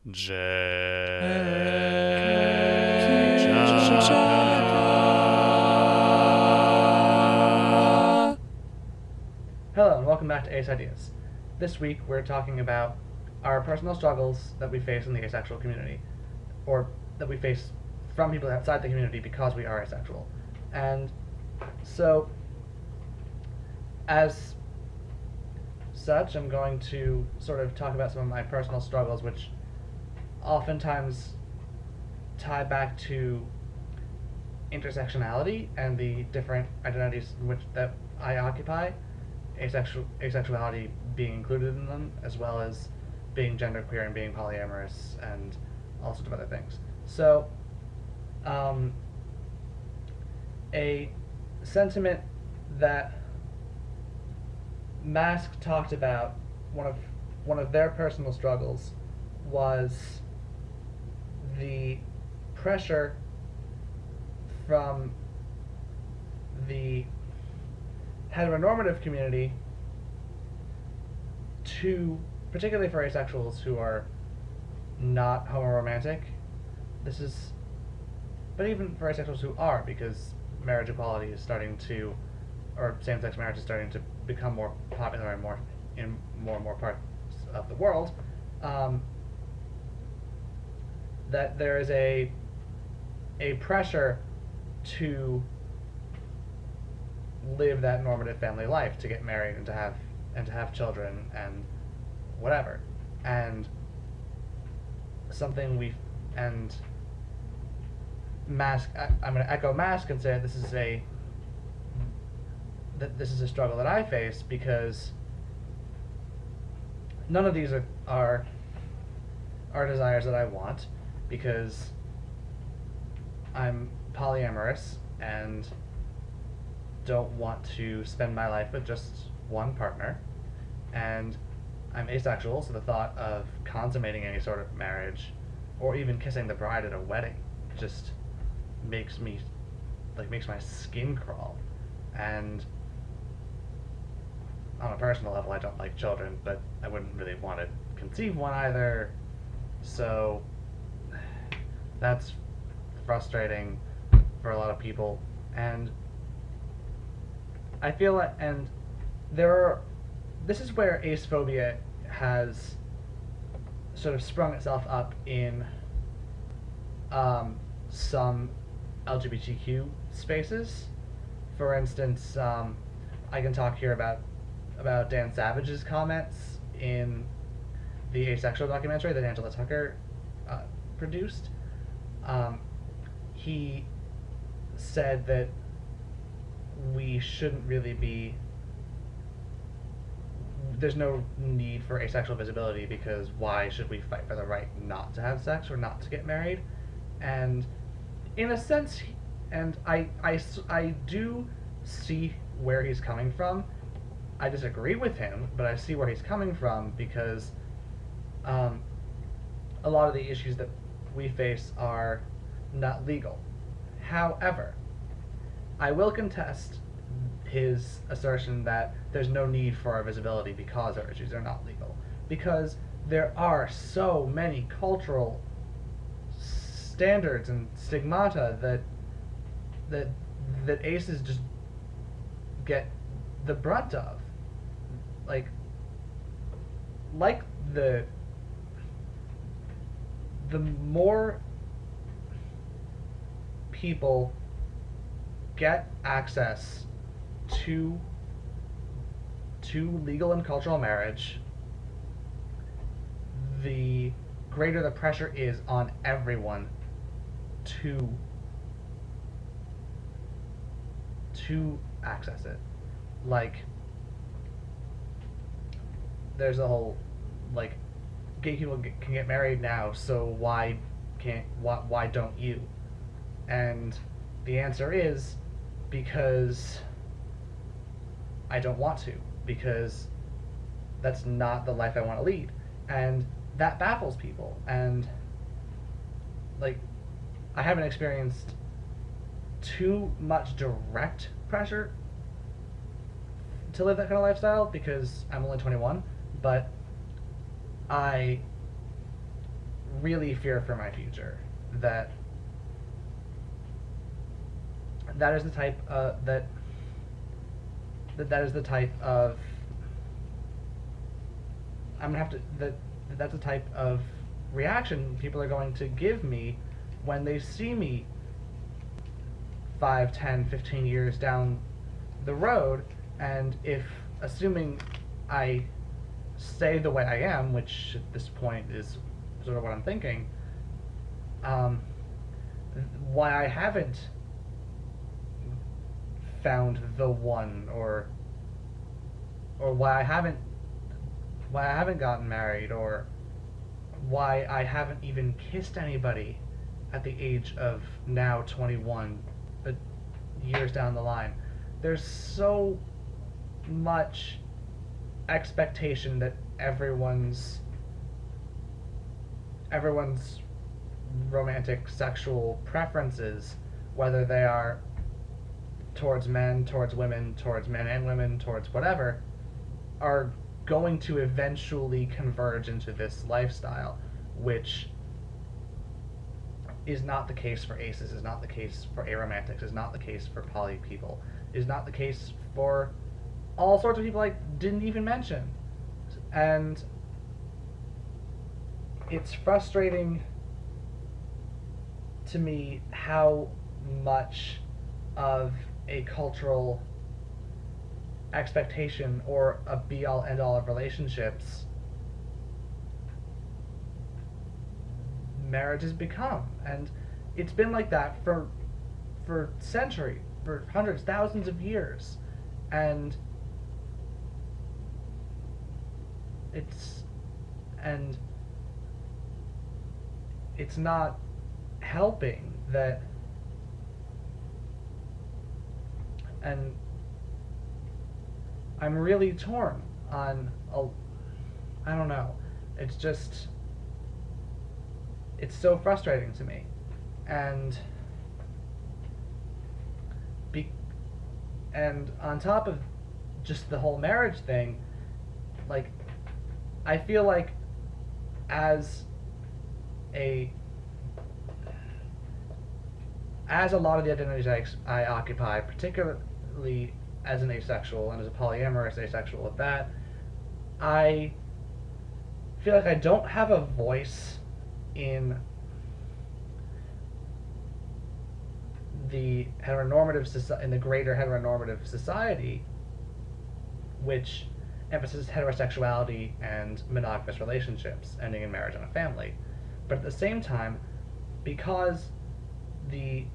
Hello and welcome back to Ace Ideas. This week we're talking about our personal struggles that we face in the asexual community, or that we face from people outside the community because we are asexual. And so, as such, I'm going to sort of talk about some of my personal struggles, which oftentimes tie back to intersectionality and the different identities that I occupy, asexuality being included in them, as well as being genderqueer and being polyamorous and all sorts of other things. So, a sentiment that Mask talked about, one of their personal struggles, was the pressure from the heteronormative community to, particularly for asexuals who are not homoromantic, but even for asexuals who are, because marriage equality is starting to, or same-sex marriage is starting to become more popular and more and more parts of the world, that there is a pressure to live that normative family life, to get married and to have children and whatever. And Mask, I'm going to echo Mask and say this is a struggle that I face, because none of these are desires that I want, because I'm polyamorous and don't want to spend my life with just one partner, and I'm asexual, so the thought of consummating any sort of marriage or even kissing the bride at a wedding just makes my skin crawl. And on a personal level, I don't like children, but I wouldn't really want to conceive one either, so that's frustrating for a lot of people. And I feel like, and this is where acephobia has sort of sprung itself up in some LGBTQ spaces. For instance, I can talk here about Dan Savage's comments in the Asexual documentary that Angela Tucker produced. He said that we shouldn't really be, there's no need for asexual visibility, because why should we fight for the right not to have sex or not to get married? And in a sense, and I do see where he's coming from. I disagree with him, but I see where he's coming from, because a lot of the issues that we face are not legal. However, I will contest his assertion that there's no need for our visibility because our issues are not legal, because there are so many cultural standards and stigmata that aces just get the brunt of, like the more people get access to legal and cultural marriage, the greater the pressure is on everyone to access it. Like, there's a whole, like, gay people can get married now, so why don't you? And the answer is because I don't want to, because that's not the life I want to lead. And that baffles people. And, like, I haven't experienced too much direct pressure to live that kind of lifestyle because I'm only 21, but I really fear for my future. That that is the type that is the type of I'm gonna have to that's the type of reaction people are going to give me when they see me 5, 10, 15 years down the road, and if assuming I stay the way I am, which at this point is sort of what I'm thinking, um, why I haven't found the one, or why I haven't gotten married, or why I haven't even kissed anybody at the age of now 21, years down the line. There's so much expectation that everyone's romantic sexual preferences, whether they are towards men, towards women, towards men and women, towards whatever, are going to eventually converge into this lifestyle, which is not the case for aces, is not the case for aromantics, is not the case for poly people, is not the case for all sorts of people I didn't even mention. And it's frustrating to me how much of a cultural expectation or a be all end all of relationships marriage has become. And it's been like that for centuries, for hundreds, thousands of years. And it's and it's not helping that. And I'm really torn on I don't know. It's just it's so frustrating to me. And and on top of just the whole marriage thing, like, I feel like as a lot of the identities I occupy, particularly as an asexual and as a polyamorous asexual at that, I feel like I don't have a voice in the in the greater heteronormative society, which emphasizes heterosexuality and monogamous relationships ending in marriage and a family. But at the same time, because I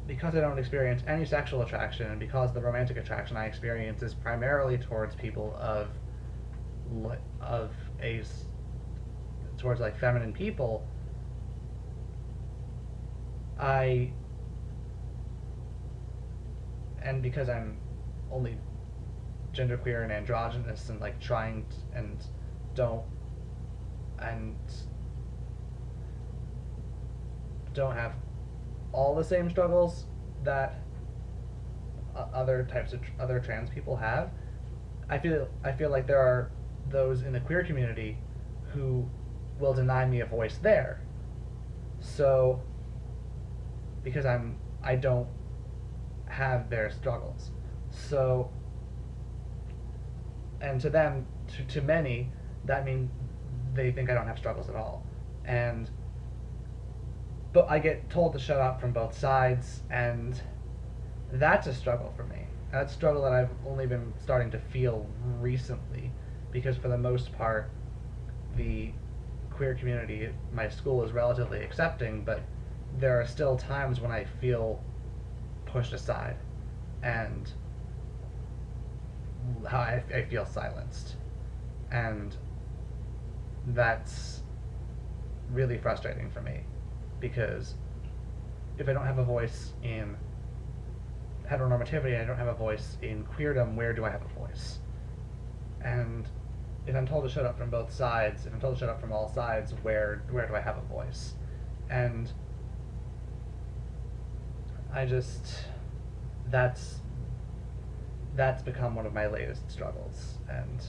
don't experience any sexual attraction, and because the romantic attraction I experience is primarily towards people towards like feminine people, and because I'm only genderqueer and androgynous and like trying and don't have all the same struggles that other trans people have, I feel like there are those in the queer community who will deny me a voice there. So because I don't have their struggles. So, and to them, to many, that means they think I don't have struggles at all. But I get told to shut up from both sides, and that's a struggle for me. That's a struggle that I've only been starting to feel recently, because for the most part, the queer community at my school is relatively accepting, but there are still times when I feel pushed aside, and how I feel silenced. And that's really frustrating for me, because if I don't have a voice in heteronormativity, I don't have a voice in queerdom, where do I have a voice? And if I'm told to shut up from both sides, if I'm told to shut up from all sides, where do I have a voice? And that's become one of my latest struggles, and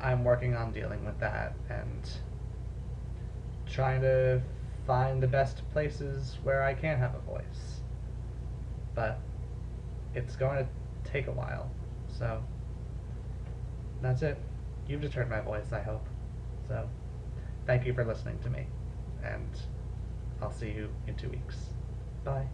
I'm working on dealing with that and trying to find the best places where I can have a voice. But it's going to take a while. So that's it. You've deterred my voice, I hope. So thank you for listening to me. And I'll see you in 2 weeks. Bye.